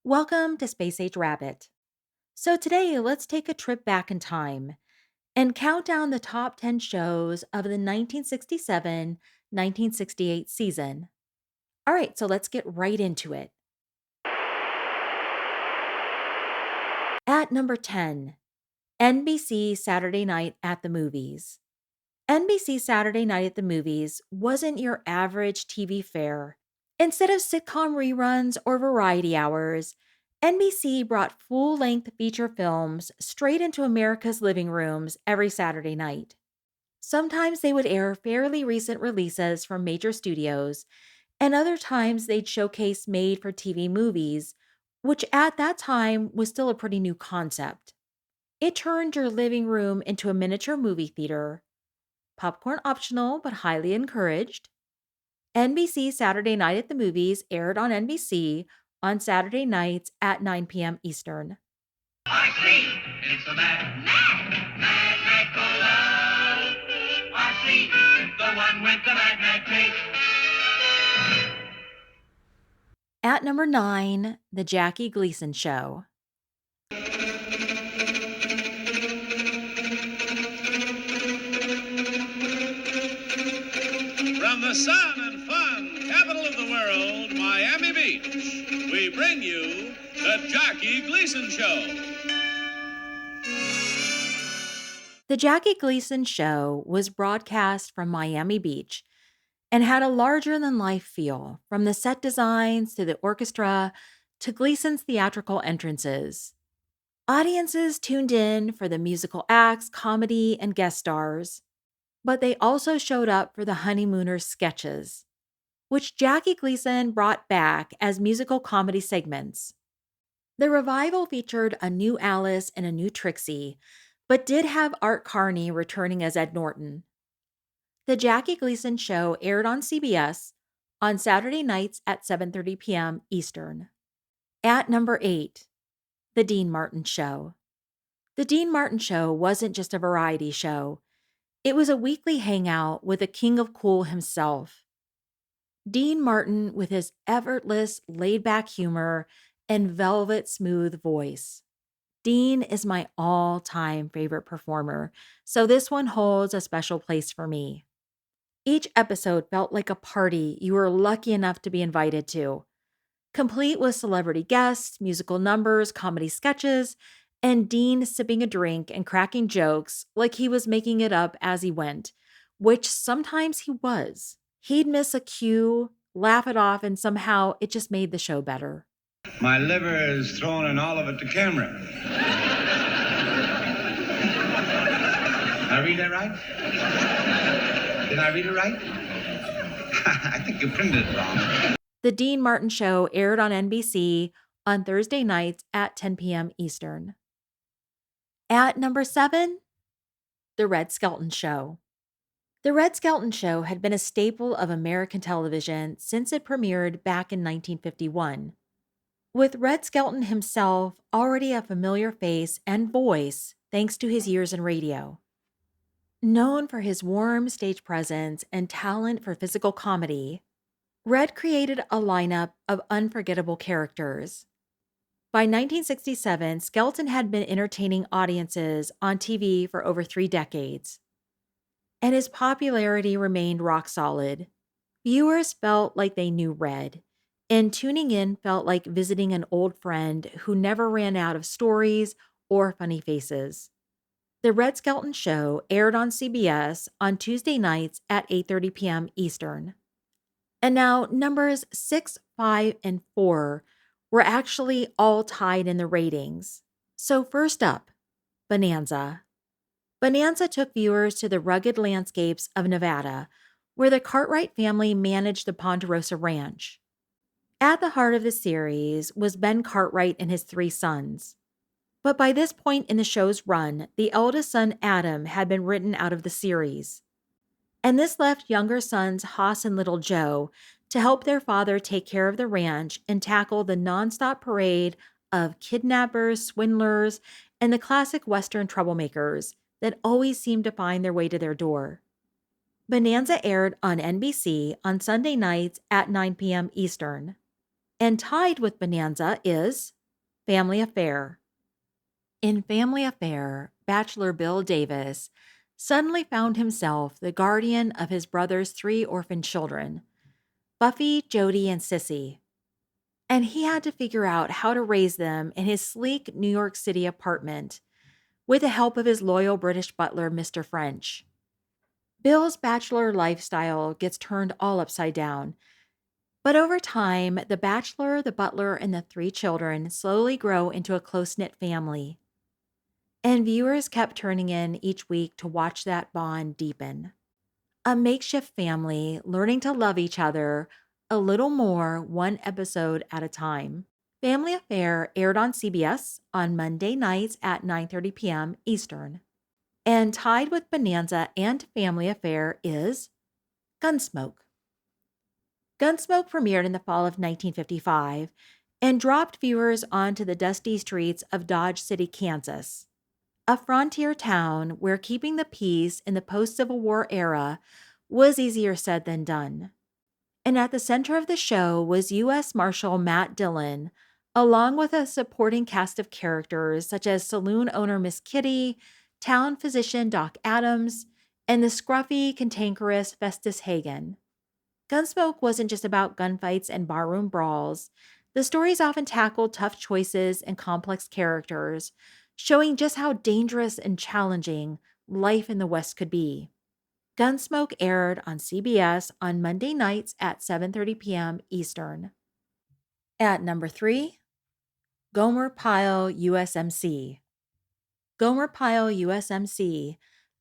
Welcome to Space Age Rabbit. So, today let's take a trip back in time and count down the top 10 shows of the 1967 1968 season. All right, so let's get right into it. At number 10, NBC Saturday Night at the Movies. NBC Saturday Night at the Movies wasn't your average TV fare. Instead of sitcom reruns or variety hours, NBC brought full length feature films straight into America's living rooms every Saturday night. Sometimes they would air fairly recent releases from major studios, and other times they'd showcase made for TV movies, which at that time was still a pretty new concept. It turned your living room into a miniature movie theater, popcorn optional but highly encouraged. NBC Saturday Night at the Movies aired on NBC on Saturday nights at 9 p.m. Eastern. I see. It's a mad cola. I see. The one with the mad taste. At number 9, The Jackie Gleason Show. From the sun and fun capital of the world, Miami Beach, we bring you the Jackie Gleason Show. The Jackie Gleason Show was broadcast from Miami Beach and had a larger than life feel, from the set designs to the orchestra to Gleason's theatrical entrances. Audiences tuned in for the musical acts, comedy, and guest stars, but they also showed up for the honeymooners sketches, which Jackie Gleason brought back as musical comedy segments. The revival featured a new Alice and a new Trixie, but did have Art Carney returning as Ed Norton. The Jackie Gleason Show aired on CBS on Saturday nights at 7:30 p.m. Eastern. At number 8, The Dean Martin Show. The Dean Martin Show wasn't just a variety show. It was a weekly hangout with the king of cool himself. Dean Martin, with his effortless, laid back humor and velvet smooth voice. Dean is my all time favorite performer, so this one holds a special place for me. Each episode felt like a party you were lucky enough to be invited to, complete with celebrity guests, musical numbers, comedy sketches, and Dean sipping a drink and cracking jokes like he was making it up as he went, which sometimes he was. He'd miss a cue, laugh it off, and somehow it just made the show better. My liver is throwing an olive at the camera. Did I read that right? Did I read it right? I think you printed it wrong. The Dean Martin Show aired on NBC on Thursday nights at 10 p.m. Eastern. At number 7, The Red Skelton Show. The Red Skelton Show had been a staple of American television since it premiered back in 1951. With Red Skelton himself already a familiar face and voice thanks to his years in radio. Known for his warm stage presence and talent for physical comedy, Red created a lineup of unforgettable characters. By 1967, Skelton had been entertaining audiences on TV for over 3 decades, and his popularity remained rock solid. Viewers felt like they knew Red, and tuning in felt like visiting an old friend who never ran out of stories or funny faces. The Red Skelton Show aired on CBS on Tuesday nights at 8:30 p.m. Eastern. And now numbers 6, 5, and 4 were actually all tied in the ratings. So first up, Bonanza. Bonanza took viewers to the rugged landscapes of Nevada, where the Cartwright family managed the Ponderosa Ranch. At the heart of the series was Ben Cartwright and his 3 sons. But by this point in the show's run, the eldest son, Adam, had been written out of the series. And this left younger sons, Hoss and Little Joe, to help their father take care of the ranch and tackle the nonstop parade of kidnappers, swindlers, and the classic Western troublemakers that always seemed to find their way to their door. Bonanza aired on NBC on Sunday nights at 9 p.m. Eastern. And tied with Bonanza is Family Affair. In Family Affair, Bachelor Bill Davis suddenly found himself the guardian of his brother's 3 orphan children, Buffy, Jody, and Sissy. And he had to figure out how to raise them in his sleek New York City apartment with the help of his loyal British butler, Mr. French. Bill's bachelor lifestyle gets turned all upside down. But over time, the bachelor, the butler, and the 3 children slowly grow into a close-knit family. And viewers kept turning in each week to watch that bond deepen. A makeshift family learning to love each other a little more one episode at a time. Family Affair aired on CBS on Monday nights at 9:30 p.m. Eastern. And tied with Bonanza and Family Affair is Gunsmoke. Gunsmoke premiered in the fall of 1955 and dropped viewers onto the dusty streets of Dodge City, Kansas, a frontier town where keeping the peace in the post-Civil War era was easier said than done. And at the center of the show was U.S. Marshal Matt Dillon, along with a supporting cast of characters such as saloon owner Miss Kitty, town physician Doc Adams, and the scruffy, cantankerous Festus Hagen. Gunsmoke wasn't just about gunfights and barroom brawls. The stories often tackled tough choices and complex characters, showing just how dangerous and challenging life in the West could be. Gunsmoke aired on CBS on Monday nights at 7:30 p.m. Eastern. At number 3, Gomer Pyle USMC. Gomer Pyle USMC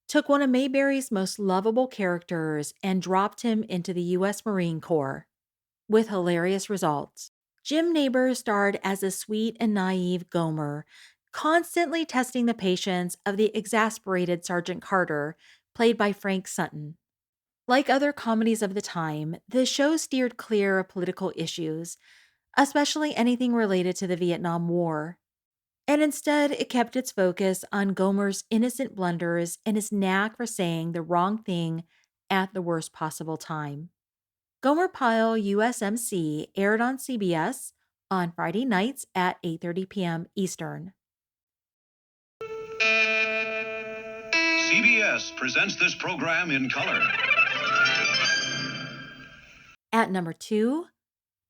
took one of Mayberry's most lovable characters and dropped him into the U.S. Marine Corps, with hilarious results. Jim Nabors starred as a sweet and naive Gomer, constantly testing the patience of the exasperated Sergeant Carter, played by Frank Sutton. Like other comedies of the time, the show steered clear of political issues, especially anything related to the Vietnam War. And instead, it kept its focus on Gomer's innocent blunders and his knack for saying the wrong thing at the worst possible time. Gomer Pyle USMC aired on CBS on Friday nights at 8:30 p.m. Eastern. CBS presents this program in color. At number 2,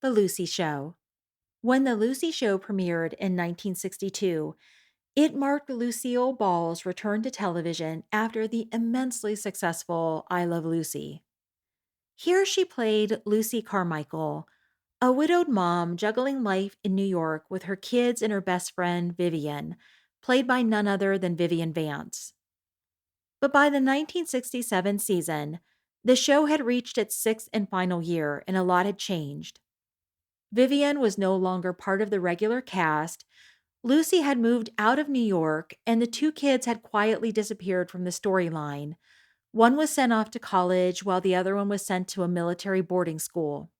The Lucy Show. When The Lucy Show premiered in 1962, it marked Lucille Ball's return to television after the immensely successful I Love Lucy. Here she played Lucy Carmichael, a widowed mom juggling life in New York with her kids and her best friend, Vivian, played by none other than Vivian Vance. But by the 1967 season, the show had reached its 6th and final year, and a lot had changed. Vivian was no longer part of the regular cast. Lucy had moved out of New York, and the 2 kids had quietly disappeared from the storyline. One was sent off to college, while the other one was sent to a military boarding school.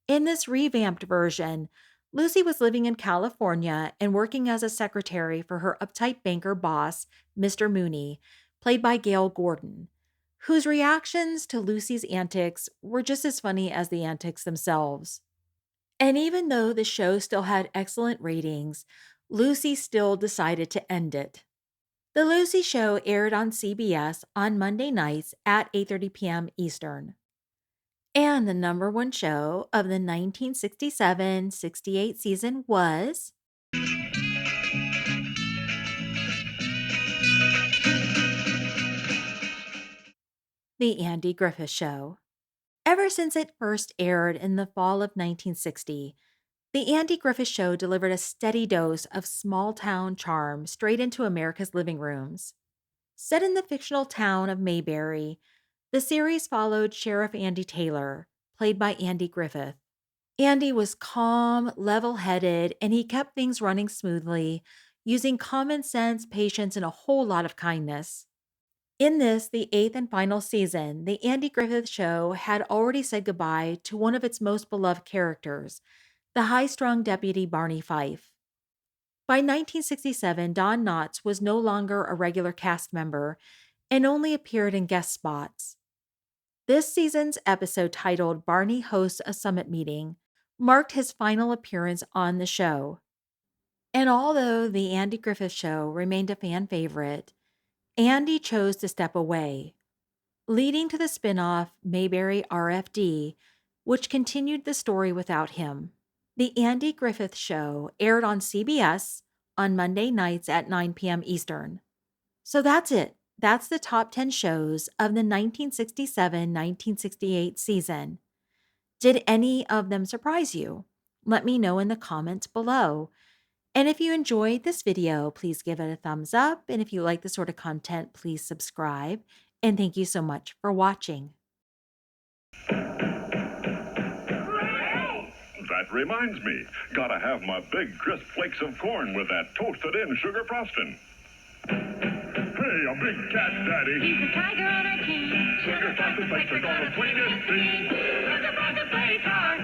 In this revamped version, Lucy was living in California and working as a secretary for her uptight banker boss, Mr. Mooney, played by Gail Gordon, whose reactions to Lucy's antics were just as funny as the antics themselves. And even though the show still had excellent ratings, Lucy still decided to end it. The Lucy Show aired on CBS on Monday nights at 8:30 p.m. Eastern. And the number 1 show of the 1967-68 season was The Andy Griffith Show. Ever since it first aired in the fall of 1960, The Andy Griffith Show delivered a steady dose of small-town charm straight into America's living rooms. Set in the fictional town of Mayberry, the series followed Sheriff Andy Taylor, played by Andy Griffith. Andy was calm, level-headed, and he kept things running smoothly, using common sense, patience, and a whole lot of kindness. In this, the 8th and final season, The Andy Griffith Show had already said goodbye to one of its most beloved characters, the high-strung deputy Barney Fife. By 1967, Don Knotts was no longer a regular cast member and only appeared in guest spots. This season's episode, titled Barney Hosts a Summit Meeting, marked his final appearance on the show. And although The Andy Griffith Show remained a fan favorite, Andy chose to step away, leading to the spin-off Mayberry RFD, which continued the story without him. The Andy Griffith Show aired on CBS on Monday nights at 9 p.m. Eastern. So that's it. That's the top 10 shows of the 1967-1968 season. Did any of them surprise you? Let me know in the comments below. And if you enjoyed this video, please give it a thumbs up. And if you like this sort of content, please subscribe. And thank you so much for watching. That reminds me, gotta have my big crisp flakes of corn with that toasted-in sugar frosting. Hey, a big cat daddy. He's a tiger on a team. Sugar frosted flakes are gonna swing his feet. Sugar frosted flakes are